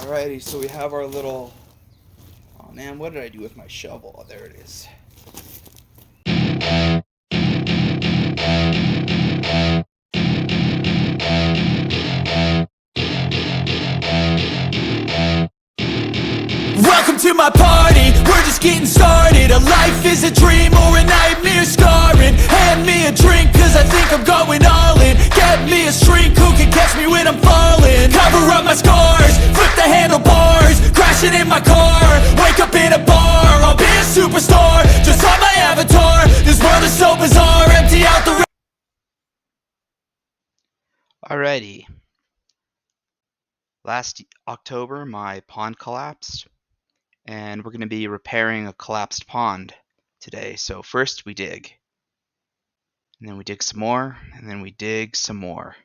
Alrighty, so we have our little... Oh man, what did I do with my shovel? Oh, there it is. Welcome to my party, we're just getting started. A life is a dream or a nightmare scarring. Hand me a drink cause I think I'm going all in. Get me a shrink who can catch me when I'm falling. Cover up my scars, flip the handlebars. Crashing in my car, wake up in a bar. I'll be a superstar, just on my avatar. This world is so bizarre, empty out the... Alrighty. Last October, my pond collapsed, and we're going to be repairing a collapsed pond today. So first we dig, and then we dig some more, and then we dig some more.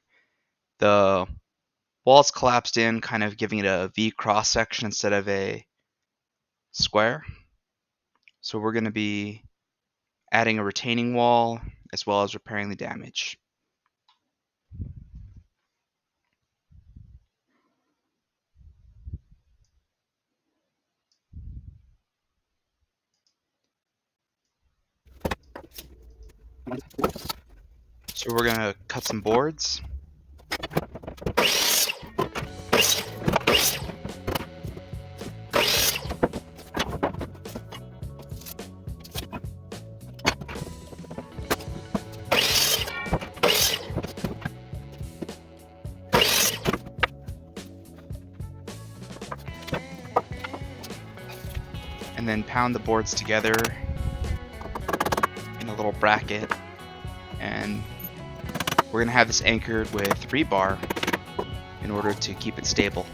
The walls collapsed in, kind of giving it a V cross section instead of a square. So we're going to be adding a retaining wall as well as repairing the damage. So we're going to cut some boards. And then pound the boards together in a little bracket, and we're going to have this anchored with rebar in order to keep it stable.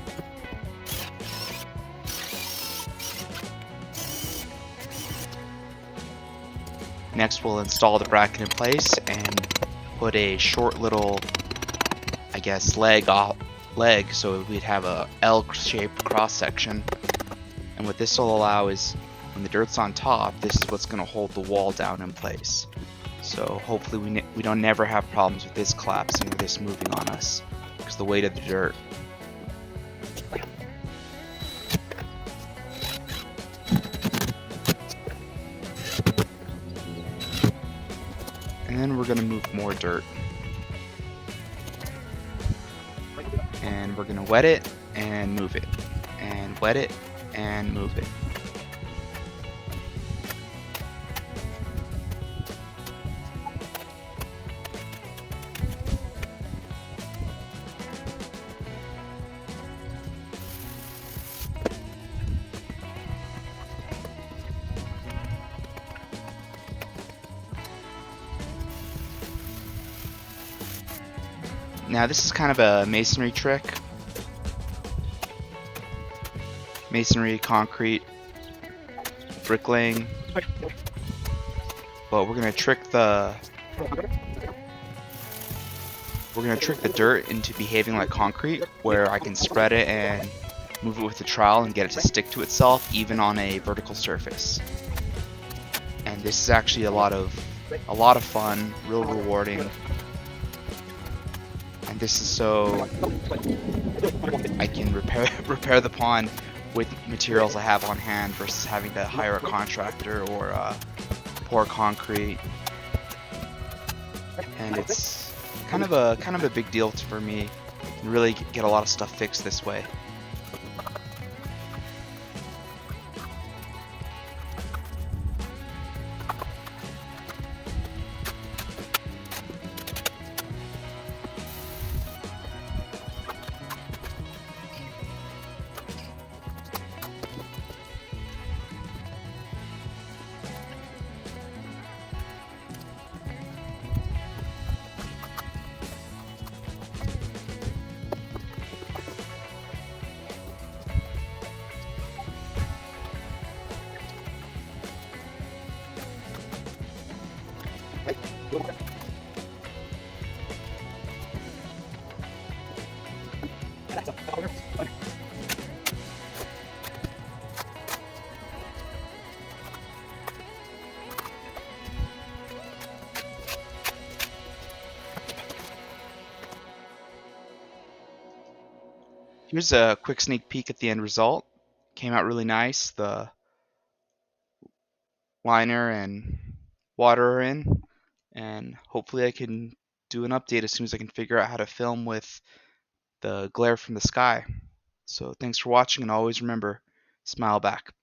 Next we'll install the bracket in place and put a short little, I guess, leg so we'd have a L-shaped cross section. And what this will allow is, when the dirt's on top, this is what's going to hold the wall down in place. So hopefully we don't never have problems with this collapsing or this moving on us because the weight of the dirt. And then we're going to move more dirt. And we're going to wet it and move it. And wet it and move it. Now this is kind of a masonry trick. Masonry, concrete, bricklaying. But we're gonna trick the dirt into behaving like concrete, where I can spread it and move it with a trowel and get it to stick to itself even on a vertical surface. And this is actually a lot of fun, real rewarding. And this is so I can repair the pond with materials I have on hand versus having to hire a contractor or pour concrete. And it's kind of a big deal for me. And really get a lot of stuff fixed this way. Here's a quick sneak peek at the end result. Came out really nice. The liner and water are in, and hopefully I can do an update as soon as I can figure out how to film with the glare from the sky. So thanks for watching, and always remember, smile back.